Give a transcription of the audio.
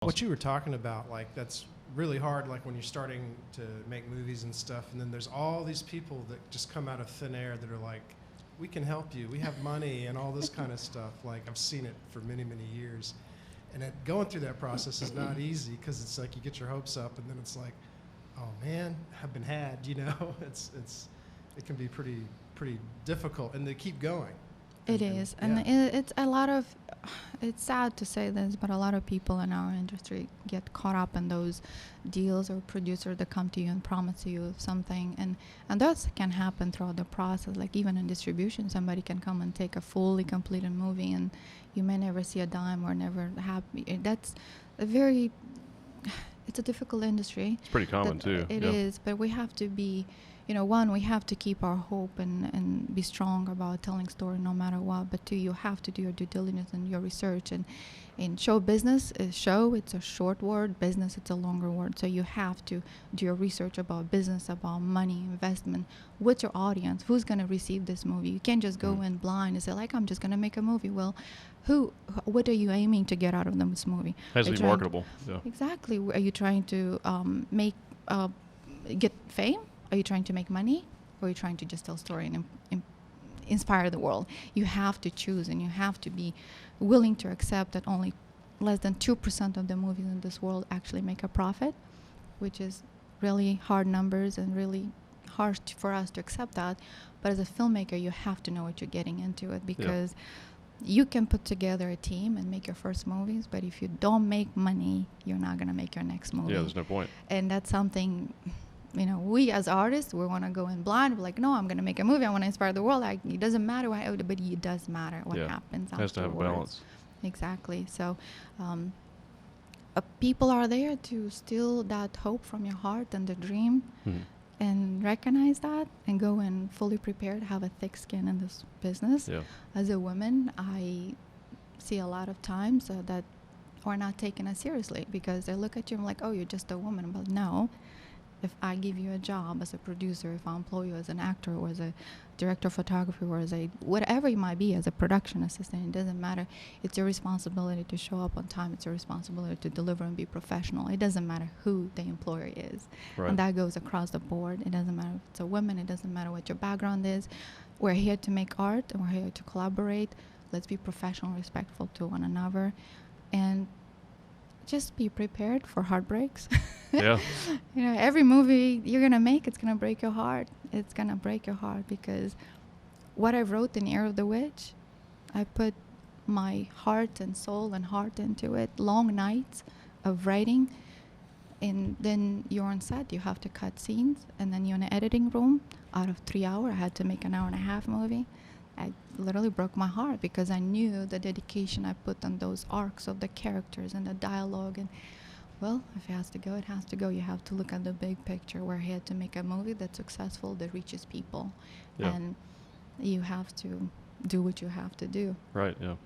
What you were talking about, like, that's really hard, like when you're starting to make movies and stuff, and then there's all these people that just come out of thin air that are like, we can help you, we have money, and all this kind of stuff. Like, I've seen it for many, many years. And going through that process is not easy, because it's like you get your hopes up, and then it's like, oh man, I've been had, you know? It can be pretty difficult, and they keep going. It is, and it's a lot of, it's sad to say this, but a lot of people in our industry get caught up in those deals or producers that come to you and promise you something, and that can happen throughout the process. Like even in distribution, somebody can come and take a fully completed movie, and you may never see a dime or never have. That's a very, it's a difficult industry. It's pretty common too. It is, but we have to be, one, we have to keep our hope and be strong about telling story no matter what. But two, you have to do your due diligence and your research. And in show business, show, it's a short word. Business, it's a longer word. So you have to do your research about business, about money, investment. What's your audience? Who's going to receive this movie? You can't just go in blind and say, like, I'm just going to make a movie. Well, what are you aiming to get out of this movie? Has to be marketable. Exactly. Are you trying to get fame? Are you trying to make money, or are you trying to just tell a story and inspire the world? You have to choose, and you have to be willing to accept that only less than 2% of the movies in this world actually make a profit, which is really hard numbers and really hard for us to accept that. But as a filmmaker, you have to know what you're getting into it, because you can put together a team and make your first movies, but if you don't make money, you're not going to make your next movie. Yeah, there's no point. And that's something... we as artists, we want to go in blind. We're like, no, I'm going to make a movie. I want to inspire the world. It doesn't matter but it does matter what happens afterwards. Has to have a balance. Exactly. So people are there to steal that hope from your heart and the dream, and recognize that and go in fully prepared, have a thick skin in this business. Yeah. As a woman, I see a lot of times that we're not taken as seriously, because they look at you and like, oh, you're just a woman. But no. If I give you a job as a producer, if I employ you as an actor or as a director of photography or as a whatever you might be, as a production assistant, it doesn't matter. It's your responsibility to show up on time. It's your responsibility to deliver and be professional. It doesn't matter who the employer is. Right. And that goes across the board. It doesn't matter if it's a woman. It doesn't matter what your background is. We're here to make art, and we're here to collaborate. Let's be professional, respectful to one another, and just be prepared for heartbreaks. Yeah. Every movie you're going to make, it's going to break your heart. It's going to break your heart, because what I wrote in Year of the Witch, I put my heart and soul and heart into it. Long nights of writing. And then you're on set, you have to cut scenes. And then you're in an editing room. Out of 3 hours, I had to make an 1.5 hour movie. I literally broke my heart, because I knew the dedication I put on those arcs of the characters and the dialogue. And well, if it has to go, it has to go. You have to look at the big picture. We're here to make a movie that's successful, that reaches people. And you have to do what you have to do. Right, yeah.